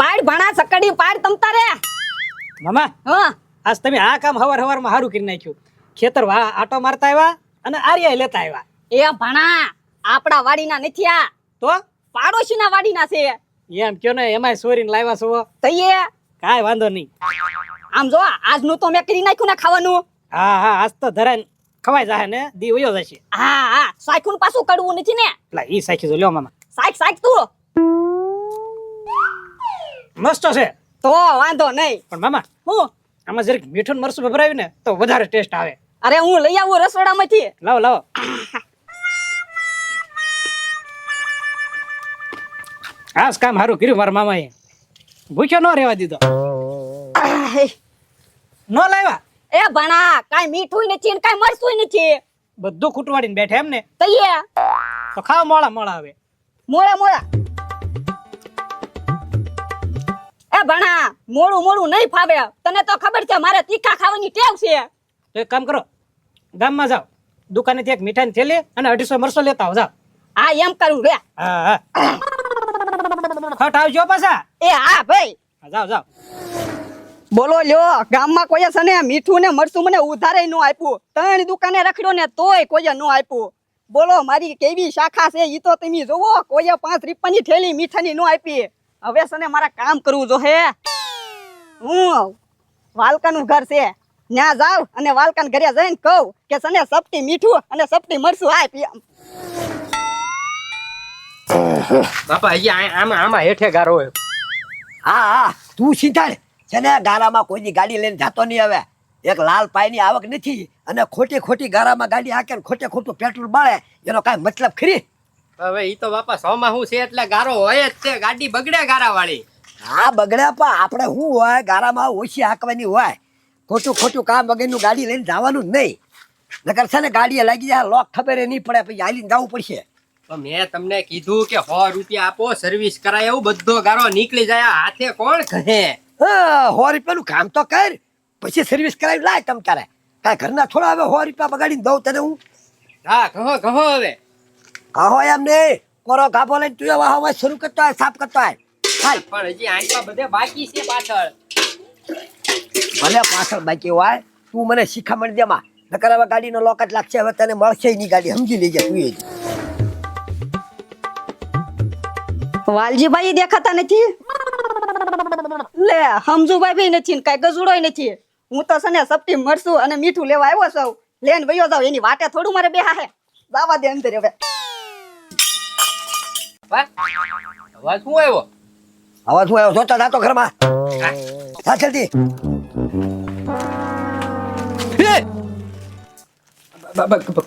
પાડ ભણા સકડી પાડ તમતા રે મામા હા આજ તમે આ કામ હવારમાં સારું કરી નાખ્યું. ખેતર આટો મારતા આવ્યા અને આર્યા લેતા આવ્યા. એ ભણા આપડા વાડીના નથી આ તો પાડોશીના વાડીના છે. એમ કયો ને એમાંય સોરીને લાવ્યા છો. તઈએ કાંઈ વાંધો નહીં. આમ જો આજનું તો મેં કરી નાખ્યું ને ખાવાનું. હા હા આજ તો ધરાઈને ખવાઈ જાય ને દી વયો જશે. હા હા સાયખું પાછું કડવું નથી ને. એટલે ઈ સાખી જો લ્યો મામા. સાઈક સાઈક તું મસ્ત છે તો વાંધો નહીં. પણ મામા હું આમાં જરીક મીઠું ને મરચું ભભરાવ્યું ને તો વધારે ટેસ્ટ આવે. અરે હું લઈ આવું રસોડામાંથી. લાવો લાવો. આજ કામ સારું કર્યું મારા મામાએ. ભૂખ્યો ન રહેવા દીધો. ન લાવ્યા એ ભણા કાઈ મીઠું નથી ને કાઈ મરચું નથી. બધું ખૂટવાડીને બેઠા એમ ને. તઈએ તો ખાવ મોળા મોળા હવે. મોળા મોળા એ ભણા મોળું મોળું નહીં ફાવે. તને તો ખબર છે મારે તીખા ખાવાની ટેવ છે. તો એક કામ કરો, ગામમાં જાઓ, દુકાનેથી એક મીઠાઈની થેલી અને 250 મરચો લેતા આવો. જાઓ. હા એમ કરું રે. હા હા ફટ આવજો પાછા. એ હા ભાઈ. હા, જાઓ જાઓ. બોલો લ્યો ગામમાં કોઈ છે ને મીઠું ને મરચું મને ઉધારે નો આપ્યું. 3 દુકાને રખડ્યો ને તોય કોઈ નો આપ્યું. બોલો મારી કેવી શાખા છે ઈ તો તમે જોવો. કોઈ 5 રૂપિયાની થેલી મીઠાની નો આપી. હવે છે ને મારા કામ કરવું જો હે. હું વાલકાનું ઘર છે ત્યાં જાવ અને વાલકાન ઘરે જઈને કહું કે સને સપટી મીઠું અને સપટી મરચું આપી. બાપા હજી આમાં હેઠે ગારો હોય. હા હા તું સીધાડ છે ને ગારામાં કોઈની ગાડી લઈને જાતો નહીં. હવે એક લાલ પાયની આવક નથી અને ખોટી ખોટી ગારામાં ગાડી હાકે ને ખોટે ખોટું પેટ્રોલ બાળે એનો કાંઈ મતલબ ખરી. હવે ઈ તો બાપા સોમાં હું છે એટલે ગારો હોય જ છે. ગાડી બગડે ગારા વાળી. હા બગડ્યા પણ આપણે શું હોય ગારામાં ઓછી હાંકવાની હોય. ખોટું ખોટું કામ વગરનું ગાડી લઈને જવાનું જ નહીં. નકર છે ને ગાડીએ લાગી જાય લોક ખબર નહીં પડે પછી હાલીને જવું પડશે. તો મેં તમને કીધું કે 100 રૂપિયા આપો સર્વિસ કરાય એવું બધો ગારો નીકળી જાય. હાથે કોણ કહે? હા 100 રૂપિયાનું કામ તો કર પછી સર્વિસ કરાવી લાય તમ તારે. કાંઈ ઘરના થોડા હવે 100 રૂપિયા બગાડીને દઉં તને હું. હા કહો હવે. કહો એમ નહીં કોરો ગાભો લઈને તું વાહ શરૂ કરતો હોય સાફ કરતો હોય. હાલ પણ હજી આંખમાં બધે બાકી છે પાછળ. ભલે પાછળ બાકી હોય તું મને શીખામણ દેમાં. નકર હવે ગાડીનો લોકટ લાગશે. હવે તને મળશે ની ગાડી સમજી લેજે તું. એ વાલજીભાઈ દેખાતા નથી. લે સમજુભાઈ બી નથી ને કઈ ગજુડોય નથી. હું તો છે ને સપટી મરચું અને મીઠું લેવા આવ્યો છું. લેન વયો જાવ એની વાટે થોડું મારે બેહા હે. જાવા દે અંદર હવે. અવાજ શું આવ્યો? હવે શું આવ્યો જોતા જાતો ઘરમાં. હા જલ્દી.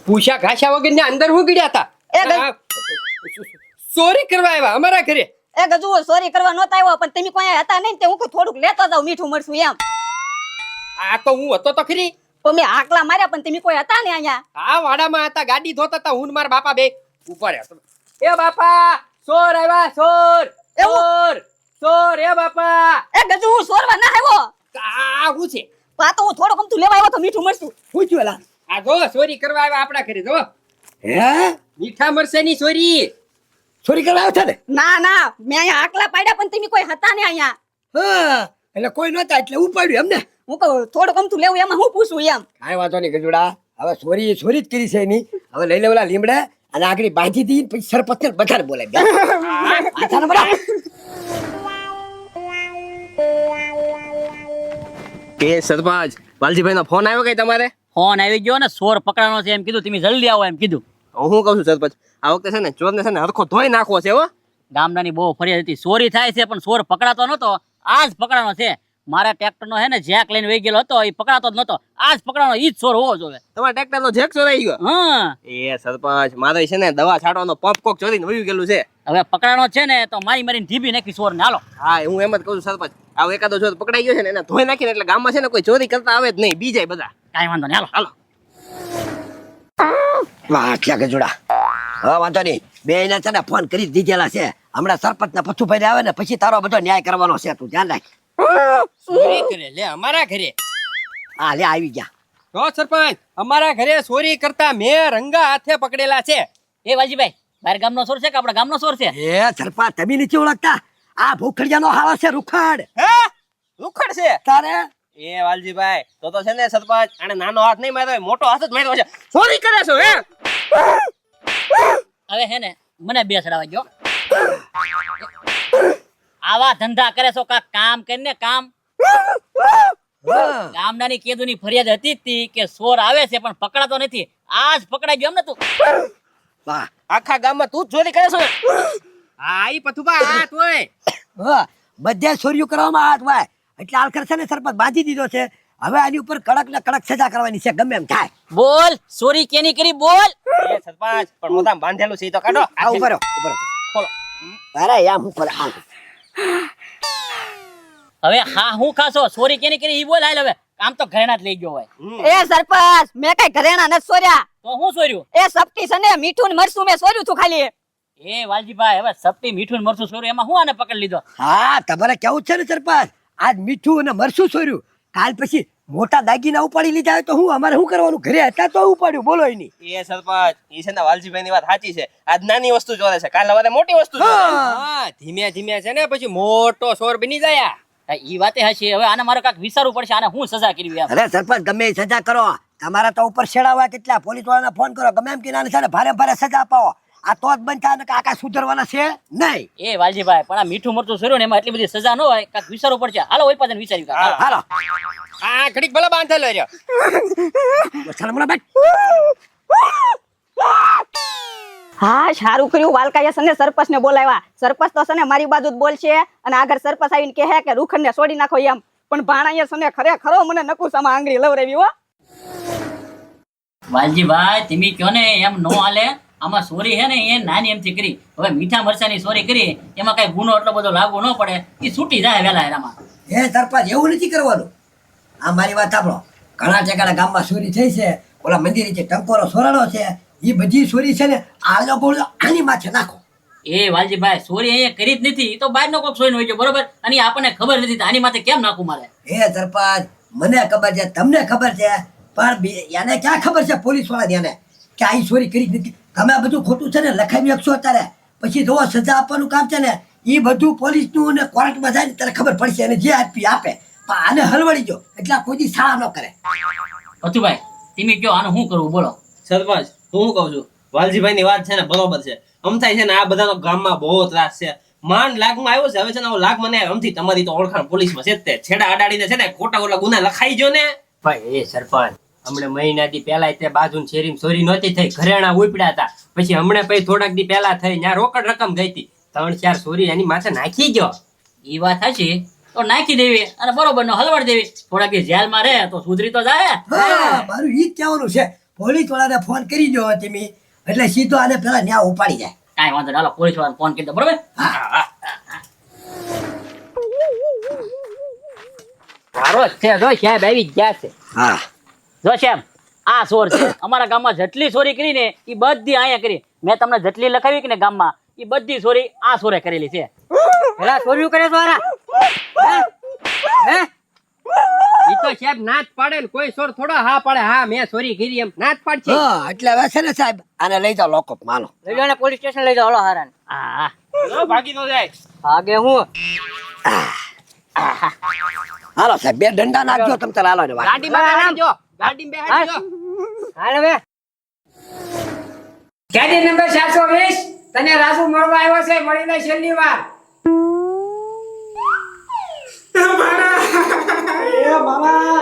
પૂછ્યા ઘાસ્યા વગર ને અંદર હું ગડ્યા હતા. ચોરી કરવા આવ્યા અમારા ઘરે. એ ગજુ સોરી કરવા નહોતા આવ્યો પણ તમે કોઈ હતા નહીં તે હું થોડુંક લેતો જાવ મીઠું મરચું એમ. આ તો હું હતો તો ખરી. તો મેં આકલા માર્યા પણ તમે કોઈ હતા ને અહીંયા. આ વાડામાં હતા ગાડી ધોતા હતા. હું મારા બાપા બે ઉપર એ બાપા ચોર આવ્યા ચોર ચોર એ બાપા. એ ગજુ હું સોરવા ના આવ્યો. આ શું છે? આ તો હું થોડુંક અમથું લેવા આવ્યો તો મીઠું મરચું. પૂછ્યું એલા. આ જો ચોરી કરવા આવ્યા આપણા ઘરે. જો હે મીઠા મરચાની ચોરી. ચોરી કરવા આવ્યો છે ને? ના ના મેં અહીંયા આકલા પાડ્યા પણ તમે કોઈ હતા ને અહીંયા. હા એટલે કોઈ નહોતા એટલે ઉપાડ્યું એમને. હું કહું થોડુંક અમથું લેવું એમાં હું પૂછું એમ. કાંઈ વાંધો નહીં ગજુડા. હવે ચોરી જ કરી છે એની. હવે લઈ લેવલા લીમડા અને આગળ બાંધી દી પછી સરપંચ ને બધાને બોલાવી દે. પાછા ને બધા. એ સરપંચ વાલજીભાઈ નો ફોન આવ્યો કઈ તમારે? ફોન આવી ગયો ને ચોર પકડાનો છે એમ કીધું. તમે જલ્દી આવો એમ કીધું. હું કહું છું સરપંચ આ વખતે છે ને ચોર ને છે ને હરખો ધોઈ નાખવો છે. હો ગામડાની બહુ ફરિયાદ હતી. ચોરી થાય છે પણ ચોર પકડાતો નતો. આજ પકડાનો છે. મારા ટ્રેક્ટર નો હે ને જેક લઈને વહી ગયેલો હતો એ પકડાતો જ નતો. આજ પકડાનો ઈ જ ચોર હોવો જોઈએ. તમારા ટ્રેક્ટર નો જેક ચોરાઈ ગયો? હા એ સરપંચ મારે છે ને દવા છાંટવાનો પંપ કોક ચોરીને વયું ગયેલું છે. હવે પકડાનો છે ને તો મારીને ઢીબી નાખી ચોર ને. હાલો. હા હું એમ જ કહું છું સરપંચ આવો એકાદો ચોર પકડાઈ ગયો છે ને એને ધોઈ નાખીને એટલે ગામમાં છે ને કોઈ ચોરી કરતા આવે જ નહીં. બીજાય બધા. કાંઈ વાંધો નહીં. હાલો. વાહ ક્યાં ગજુડા. હા વાંધો નહીં બે ને છે ને ફોન કરી દીધેલા છે. હમણાં સરપંચ ને પથ્થુભાઈ આવે ને પછી તારો બધો ન્યાય કરવાનો છે. તું ધ્યાન રાખ. ચોરી કરે લે અમારા ઘરે. હા લે આવી ગયા. તો સરપંચ અમારા ઘરે ચોરી કરતા મેં રંગા હાથે પકડેલા છે. એ વાલજીભાઈ બહાર ગામનો ચોર છે કે આપણા ગામનો ચોર છે? એ સરપંચ તમે નથી ઓળખતા? આ ભૂખડિયાનો હાલો છે રૂખડ હે લુખડ છે તારે એ વાલજીભાઈ તો છે ને સરપંચ આને નાનો હાથ નહીં માર્યો મોટો હાથ જ માર્યો છે ચોરી કરે છો હે હવે હે ને મને બેસડાવા જો આવા ધંધા કરે છો કાક કામ કરીને કામ ગામડાની કેદુની ફરિયાદ હતી જ તી કે ચોર આવે છે પણ પકડાતો નથી આજ પકડાઈ ગયો એમ ને તું વાહ આખા ગામમાં તું જ ચોરી કરે છો હા ઈ પથુબા હાથ હોય હા બધે ચોરીઓ કરવામાં હાથ વાય એટલે આલખર છે ને સરપંચ બાંધી દીધો છે હવે આની ઉપર કડક ને કડક સજા કરવાની છે ગમે એમ થાય બોલ ચોરી કેની કરી બોલ એ સરપંચ પણ મોઢામાં બાંધેલું છે ઈ તો કાઢો આ ઉપર ખોલો અરે યાર હું પર આ હવે હા હું ખાશો ચોરી કેની કરી ઈ બોલ હાલ હવે આમ તો ઘરેણા જ લઈ ગયો હોય એ સરપંચ મેં કઈ ઘરેણા નથી સોર્યા તો હું ચોર્યું એ સપટી છે ને મીઠું ને મરચું મેં સોર્યું તું ખાલી એ વાલજીભાઈ હવે સપટી મીઠું ને મરચું ચોર્યું એમાં હું આને પકડી લીધો હા તમારે કેવું છે ને સરપંચ આજ મીઠું અને મરસું છોર્યું કાલ પછી મોટા દાગીના ઉપાડી લીધા હોય તો હું અમારે શું કરવાનું ઘરે હતા તો ઉપાડ્યું બોલો એની એ સરપંચ ઈ છે ને વાલજીભાઈ ની વાત સાચી છે આજ નાની વસ્તુ ચોરે છે કાલ સવારે મોટી વસ્તુ ચોરે હા ધીમે ધીમે છે ને પછી મોટો ચોર બની જાય ઈ વાતે હશે હવે આને મારે કાંઈક વિચારવું પડશે આને હું સજા કરવી એમ અરે સરપંચ ગમે એ સજા કરો તમારા તો ઉપર છેડાવા કેટલા પોલીસ વાળાને ફોન કરો ગમે એમ કે નાને છે ને ભારે ભારે સજા અપાવો આ તો જ બંધ થાય ને કાકા સુધરવાના છે નહીં એ વાલજીભાઈ પણ આ મીઠું મરચું ચોર્યું ને એમાં એટલી બધી સજા ન હોય કાંઈક વિચારવું પડશે હાલો હોય પાછળ વિચાર્યું કાંઈક. હાલો આ ઘડીક ભલે બાંધેલો રહ્યો સલમણા બેટ હા સારું કર્યું વાલકાએ છે ને સરપંચ ને બોલાવ્યા સરપંચ તો છે ને મારી બાજુ જ બોલશે અને આગળ સરપંચ આવીને કહે કે રૂખડ ને છોડી નાખો એમ પણ ભાણાએ છે ને ખરેખર મને નકુસામાં આંગળી લવરાવી હો વાલજીભાઈ તમે કયો ને એમ નો હાલે આમાં ચોરી હે ને એ નાની એમથી કરી હવે મીઠા મરચાની ચોરી કરી એમાં કઈ ગુનો એટલો બધો લાગુ ન પડે એ છૂટી જાય વેલા એનામાં એ સરપંચ એવું નથી કરવાનું આ મારી વાત સાંભળો ઘણા ઠેકાણા ગામમાં ચોરી થઈ છે ઓલા મંદિરે જે ટંકોરો સોરાડો છે એ બધી ચોરી છે ને આ લોકો આની માથે નાખો એ વાલજીભાઈ ચોરી અહીંયા કરી જ નથી એ તો બહાર નો કોક સોઈ હોય છે બરોબર અને ઈ આપણને ખબર નથી તો આની માથે કેમ નાખું મારે એ સરપંચ મને ખબર છે તમને ખબર છે પણ એને ક્યાં ખબર છે પોલીસ વાળા એને કે આ ચોરી કરી જ નથી તમે આ બધું ખોટું છે ને લખાવી શકશો અત્યારે પછી જો સજા આપવાનું કામ છે ને એ બધું પોલીસનું ને કોર્ટમાં જાય ને ત્યારે ખબર પડશે અને જે આપી આપે પણ આને હલવાડી દો એટલે આ કોઈ દી સાળા ન કરે પથુભાઈ તમે કયો આનું શું કરવું બોલો સરપંચ હું શું કહું છું વાલજીભાઈ ની વાત છે ને બરોબર છે અમથાય છે ને આ બધાનો ગામમાં બહુ ત્રાસ છે માંડ લાગમાં આવ્યો છે હવે છે ને લાગ મને અમથી તમારી તો ઓળખાણ પોલીસમાં છે જ તે છેડા અડાડીને છે ને ખોટા ઓલા ગુના લખાઈ ગયો ને ભાઈ એ સરપંચ હમણે મહિનાથી પહેલા તે બાજુ શેરી ચોરી નહોતી થઈ ઘરેણા ઉપડ્યા હતા પછી હમણે પછી થોડાક દી પહેલા થઈ ત્યાં રોકડ રકમ ગઈ હતી 3-4 ચોરી એની માથે નાખી ગયો ઈ વાત હશે તો નાખી દેવી અને બરોબર નો હલવાડ દેવી થોડાક દી જેલમાં રહે તો સુધરી તો જાય હા મારું ઈ જ કહેવાનું છે પોલીસ વાળાને ફોન કરી દો તમે એટલે સીધો આને પેલા ન્યા ઉપાડી જાય કાંઈ વાંધો નહીં હાલો પોલીસ વાળાને ફોન કરી દો બરોબર મારો છે જો સાહેબ આવી ગયા છે હા જો સાહેબ આ ચોર છે અમારા ગામમાં જેટલી ચોરી કરી ને એ બધી અહીંયા કરી મેં તમને જેટલી લખાવી કે ને ગામમાં એ બધી ચોરી આ ચોરે કરેલી છે પેલા ચોર્યું કરે દ્વારા હે ઈ તો સાહેબ નાચ પાડે ને કોઈ ચોર થોડો હા પાડે હા મેં ચોરી કરી એમ નાચ પાડશે હા એટલે હવે છે ને સાહેબ આને લઈ જાઓ લોકો માનો લઈ જાઓ ને પોલીસ સ્ટેશન લઈ જાઓ હલો હારાન હા ભાગી તો જાય આગે હું હાલો સાહેબ બે દંડા નાખજો તમે તાર હાલો ને વાત ગાડીમાં બેહાડજો ગાડીમાં બેહાડજો હાલ હવે ગાડી નંબર 720 તને રાજુ મળવા આવ્યો છે મળીને છેલ્લી વાર એ મામા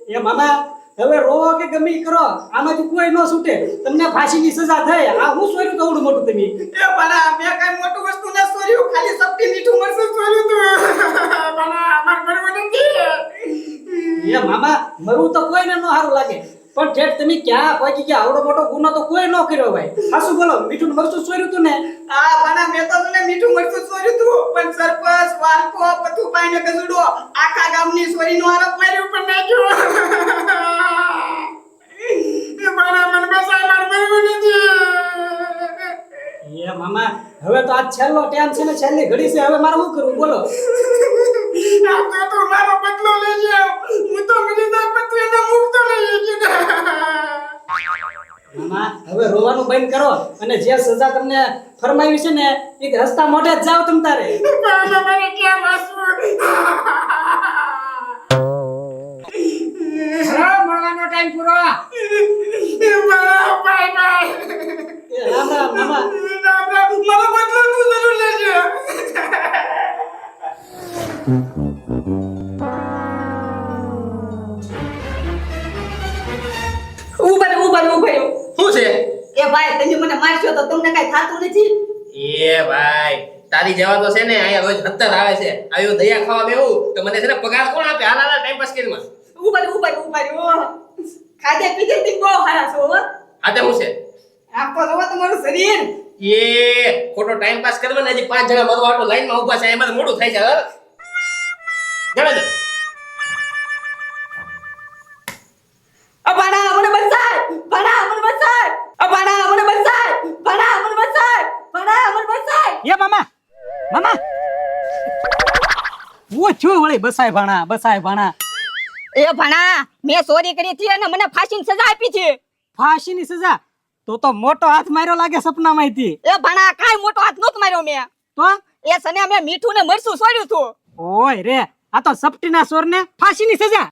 એ મામા હવે રોવો કે ગમે ઈ કરો આમાંથી કોઈ ન છૂટે તમને ફાંસીની સજા થાય આ હું સોર્યું કવડું મોટું તમે એ બડા મેં કઈ મોટું વસ્તુ ન સોર્યું ખાલી સપટી મીઠું મરચું સોર્યું તું બડા અમાર મરવું નથી એ મામા મરવું તો કોઈને ન સારું લાગે પણ જેટ તમે ક્યાં પહોંચી ગયા આવડો મોટો ગુનો તો કોઈ ન કર્યો ભાઈ હાસુ બોલો મીઠું મરચું સોર્યું તું ને આ બડા મેં તો તને મીઠું મરચું સોર્યું તું પણ સરપંચ વાલકો પથુ પાઈને ગજડો આખા ગામની સોરીનો આરોપ મારી ઉપર નાખ્યો એ બડા મને બસા માર મરવું નથી એ મામા હવે તો આ છેલ્લો ટાઈમ છે ને છેલ્લી ઘડી છે હવે મારે શું કરવું બોલો આ તો તું મારો બદલો લઈ જા હું તો મરી જા પણ તું એના મુખ તો લઈ જજે મામા હવે રોવાનું બંધ કરો અને જે સજા તમને ફરમાવી છે ને એ હસતા મોઢે જ જાઓ તમ તારે. મળવાનો ટાઈમ પૂરો. એ રામ રામ મામા. ઉભા રહ્યો. શું છે એ ભાઈ તમે મને મારશો તો તમને કઈ થાતું નથી. એ ભાઈ તારી જેવા તો છે ને અહીંયા રોજ 70 આવે છે આવ્યો દયા ખાવા બેહું તો મને છે ને પગાર કોણ આપે હાલ ટાઈમ પાસ કરીમાં ઉભા રહ્યો. ખાધે પીધે થી બહુ હારા છો હો. આ તે શું છે આમ તો જોવો તમારું શરીર. એ ખોટો ટાઈમ પાસ કરવા ને હજી 5 જણા મારો આટો લાઈનમાં ઊભા છે એમાં મોડું થાય છે હવે જવા દે અબાણા મને બચાય. ભણા મને બચાય. અબાણા મને બચાય. ભણા મને બચાય. ભણા મને બચાય. એ મામા હું છું વળી બસાય ભાણા. એ ભણા મેં ચોરી કરી હતી અને મને ફાંસીની સજા આપી છે. ફાંસીની સજા તો મોટો હાથ માર્યો લાગે સપનામાંથી. એ ભણા કાઈ મોટો હાથ નહોતો માર્યો મેં. તો એ સને મેં મીઠું ને મરચું છોડ્યું હતું. ઓય રે આ તો સપટીના સોરને ફાંસીની સજા.